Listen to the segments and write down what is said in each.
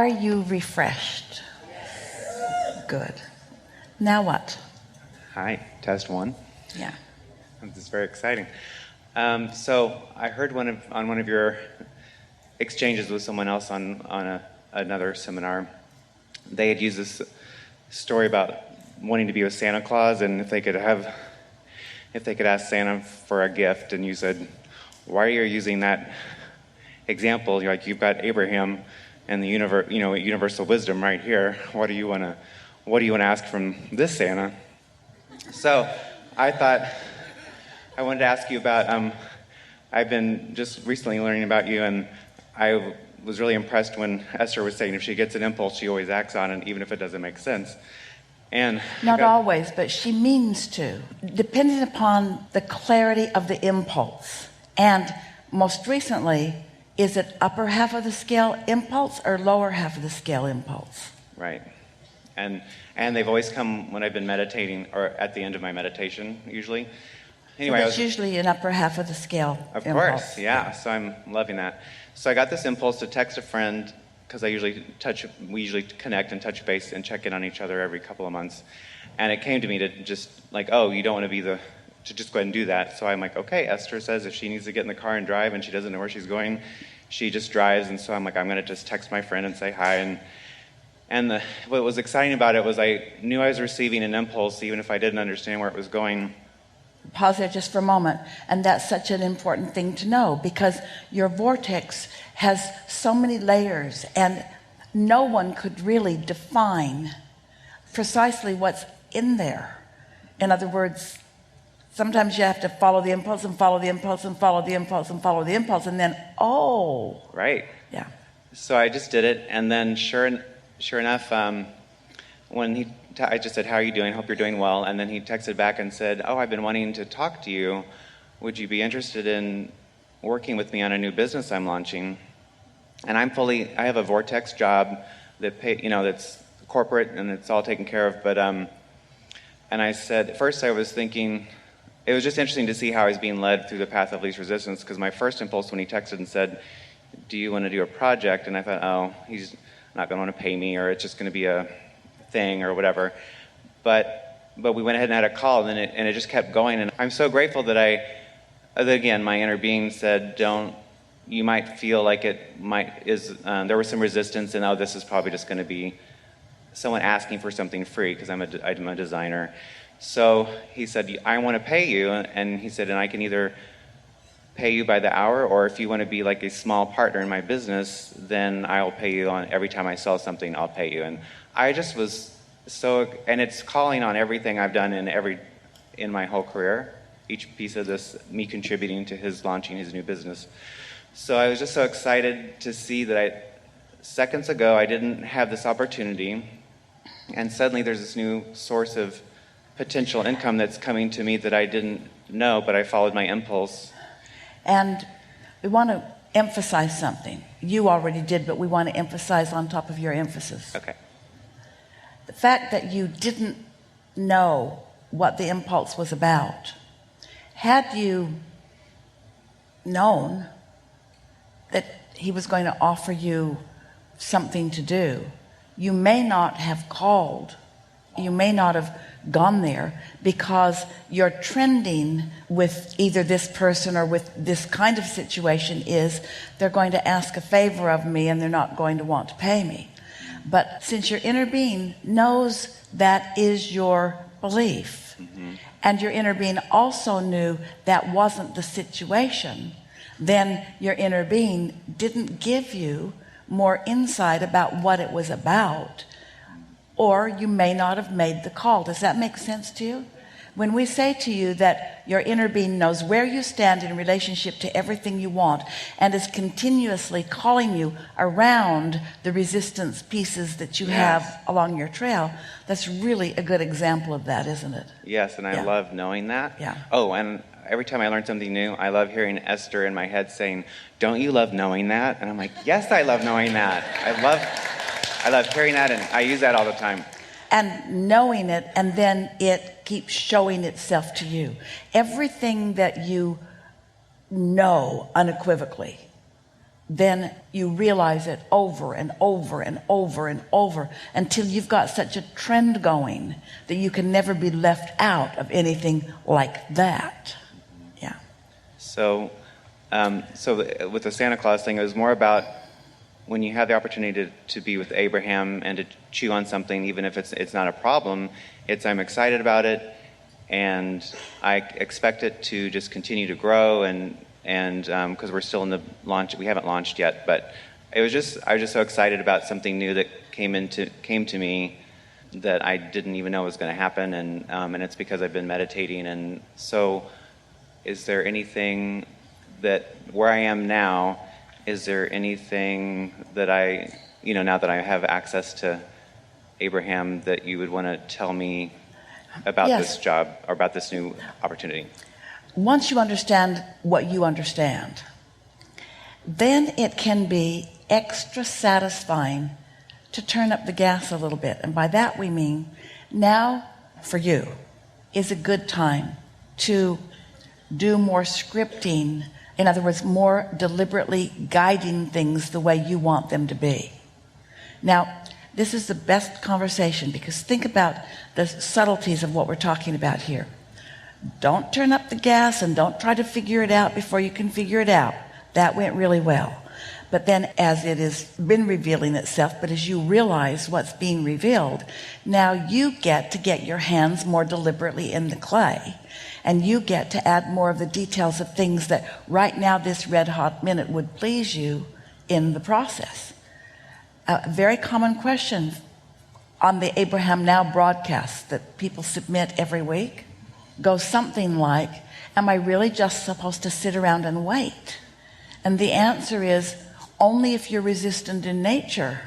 Are you refreshed? Good. Now what? Hi, test one. Yeah. This is very exciting. So I heard on one of your exchanges with someone else on another seminar, they had used this story about wanting to be with Santa Claus, and if they could ask Santa for a gift, and you said, why are you using that example? You're like, you've got Abraham and the universal wisdom right here. What do you want to ask from this Santa? So I thought I wanted to ask you about, I've been just recently learning about you, and I was really impressed when Esther was saying if she gets an impulse, she always acts on it, even if it doesn't make sense. And not always, but she means to, depending upon the clarity of the impulse. And most recently, is it upper half of the scale impulse or lower half of the scale impulse? Right. And they've always come when I've been meditating, or at the end of my meditation, usually. Anyway, so that's usually an upper half of the scale Of impulse. course, yeah. So I'm loving that. So I got this impulse to text a friend, because we usually connect and touch base and check in on each other every couple of months. And it came to me to just like, oh, you don't want to to just go ahead and do that. So I'm like, okay, Esther says if she needs to get in the car and drive and she doesn't know where she's going, she just drives. And so I'm like, I'm going to just text my friend and say hi. And what was exciting about it was I knew I was receiving an impulse, even if I didn't understand where it was going. Pause there just for a moment. And that's such an important thing to know, because your vortex has so many layers, and no one could really define precisely what's in there. In other words, sometimes you have to follow the impulse and follow the impulse and follow the impulse and follow the impulse, and then, oh. Right. Yeah. So I just did it, and then sure enough, when I just said, how are you doing? Hope you're doing well. And then he texted back and said, oh, I've been wanting to talk to you. Would you be interested in working with me on a new business I'm launching? And I have a vortex job that's corporate and it's all taken care of. But, and I said, at first I was thinking, it was just interesting to see how I was being led through the path of least resistance, because my first impulse when he texted and said, do you want to do a project? And I thought, oh, he's not going to want to pay me, or it's just going to be a thing or whatever. But we went ahead and had a call, and it just kept going. And I'm so grateful that again, my inner being said, you might feel like there was some resistance, and this is probably just going to be someone asking for something free, because I'm a designer. So he said, I want to pay you, and he said, and I can either pay you by the hour, or if you want to be like a small partner in my business, then I'll pay you on every time I sell something, I'll pay you. And I just was and it's calling on everything I've done in my whole career, each piece of this, me contributing to his launching his new business. So I was just so excited to see that seconds ago I didn't have this opportunity, and suddenly there's this new source of potential income that's coming to me that I didn't know, but I followed my impulse. And we want to emphasize something. You already did, but we want to emphasize on top of your emphasis. Okay. The fact that you didn't know what the impulse was about. Had you known that he was going to offer you something to do, you may not have called. You may not have gone there, because you're trending with either this person or with this kind of situation is they're going to ask a favor of me and they're not going to want to pay me. But since your inner being knows that is your belief, and your inner being also knew that wasn't the situation, then your inner being didn't give you more insight about what it was about, or you may not have made the call. Does that make sense to you? When we say to you that your inner being knows where you stand in relationship to everything you want and is continuously calling you around the resistance pieces that you have along your trail, that's really a good example of that, isn't it? Yes, and I love knowing that. Yeah. Oh, and every time I learn something new, I love hearing Esther in my head saying, don't you love knowing that? And I'm like, yes, I love knowing that. I love hearing that, and I use that all the time. And knowing it, and then it keeps showing itself to you. Everything that you know unequivocally then you realize it over and over and over and over until you've got such a trend going that you can never be left out of anything like that. Yeah. So, with the Santa Claus thing, it was more about when you have the opportunity to be with Abraham and to chew on something, even if it's not a problem, I'm excited about it, and I expect it to just continue to grow, and because we're still in the launch, we haven't launched yet, but I was just so excited about something new that came to me that I didn't even know was going to happen, and it's because I've been meditating. And so, is there anything that where I am now? Is there anything that now that I have access to Abraham, that you would want to tell me about this job or about this new opportunity? Once you understand what you understand, then it can be extra satisfying to turn up the gas a little bit. And by that we mean now for you is a good time to do more scripting. In other words, more deliberately guiding things the way you want them to be. Now, this is the best conversation, because think about the subtleties of what we're talking about here. Don't turn up the gas and don't try to figure it out before you can figure it out. That went really well. But then as it has been revealing itself, but as you realize what's being revealed, now you get to get your hands more deliberately in the clay. And you get to add more of the details of things that right now this red hot minute would please you in the process. A very common question on the Abraham Now broadcast that people submit every week goes something like, am I really just supposed to sit around and wait? And the answer is only if you're resistant in nature.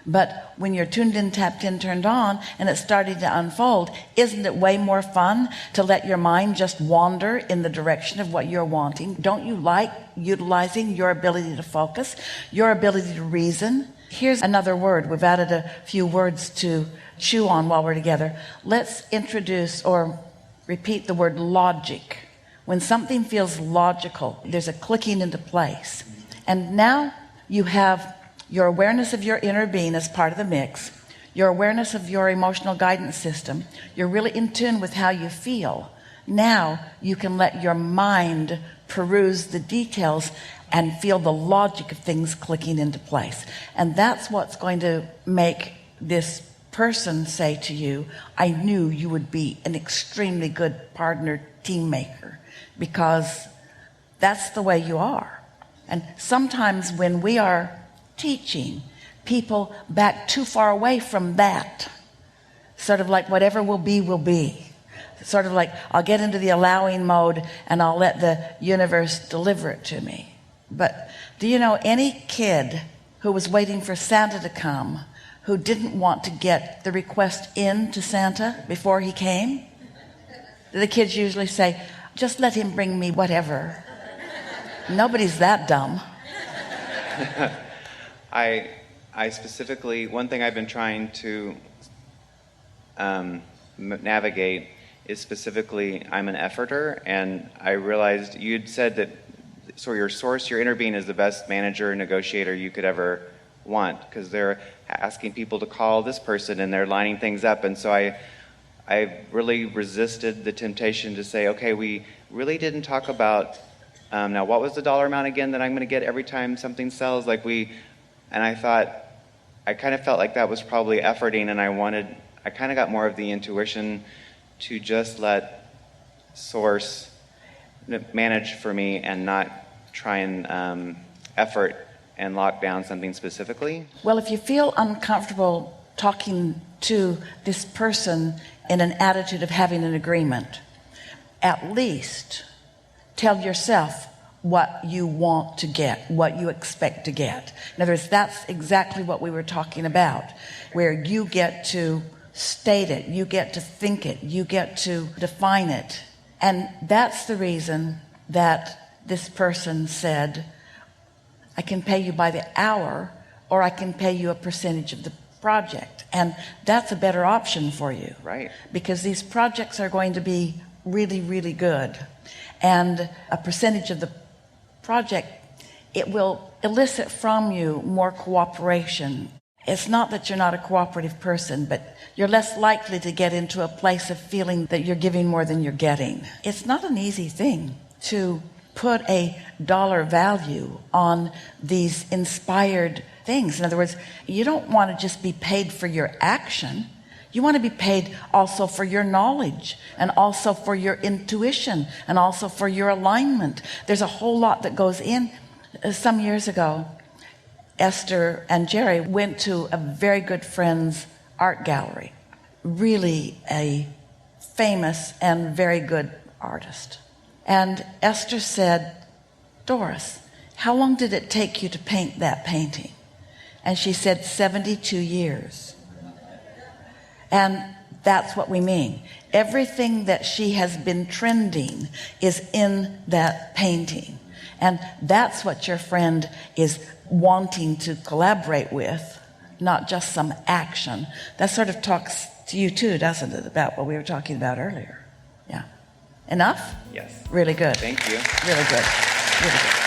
But when you're tuned in, tapped in, turned on, and it's starting to unfold, isn't it way more fun to let your mind just wander in the direction of what you're wanting? Don't you like utilizing your ability to focus, your ability to reason? Here's another word. We've added a few words to chew on while we're together. Let's introduce or repeat the word logic. When something feels logical, there's a clicking into place. And now you have your awareness of your inner being as part of the mix, your awareness of your emotional guidance system. You're really in tune with how you feel. Now you can let your mind peruse the details and feel the logic of things clicking into place. And that's what's going to make this person say to you, I knew you would be an extremely good partner, team maker, because that's the way you are. And sometimes when we are teaching, people back too far away from that. Sort of like whatever will be, will be. Sort of like I'll get into the allowing mode and I'll let the universe deliver it to me. But do you know any kid who was waiting for Santa to come who didn't want to get the request in to Santa before he came? The kids usually say, just let him bring me whatever. Nobody's that dumb. I specifically, one thing I've been trying to navigate is specifically, I'm an efforter, and I realized you'd said that your inner being is the best manager, negotiator you could ever want, because they're asking people to call this person and they're lining things up. And so I really resisted the temptation to say, okay, we really didn't talk about, now what was the dollar amount again that I'm going to get every time something sells? And I thought, I kind of felt like that was probably efforting, and I kind of got more of the intuition to just let Source manage for me and not try and effort and lock down something specifically. Well, if you feel uncomfortable talking to this person in an attitude of having an agreement, at least tell yourself what you want to get, what you expect to get. In other words, that's exactly what we were talking about, where you get to state it, you get to think it, you get to define it. And that's the reason that this person said, I can pay you by the hour, or I can pay you a percentage of the project. And that's a better option for you. Right. Because these projects are going to be really, really good. And a percentage of the project it will elicit from you more cooperation. It's not that you're not a cooperative person, but you're less likely to get into a place of feeling that you're giving more than you're getting. It's not an easy thing to put a dollar value on these inspired things. In other words, you don't want to just be paid for your action. You want to be paid also for your knowledge, and also for your intuition, and also for your alignment. There's a whole lot that goes in. Some years ago, Esther and Jerry went to a very good friend's art gallery, really a famous and very good artist. And Esther said, "Doris, how long did it take you to paint that painting?" And she said, 72 years. And that's what we mean. Everything that she has been trending is in that painting. And that's what your friend is wanting to collaborate with, not just some action. That sort of talks to you too, doesn't it, about what we were talking about earlier? Yeah. Enough? Yes. Really good. Thank you. Really good. Really good.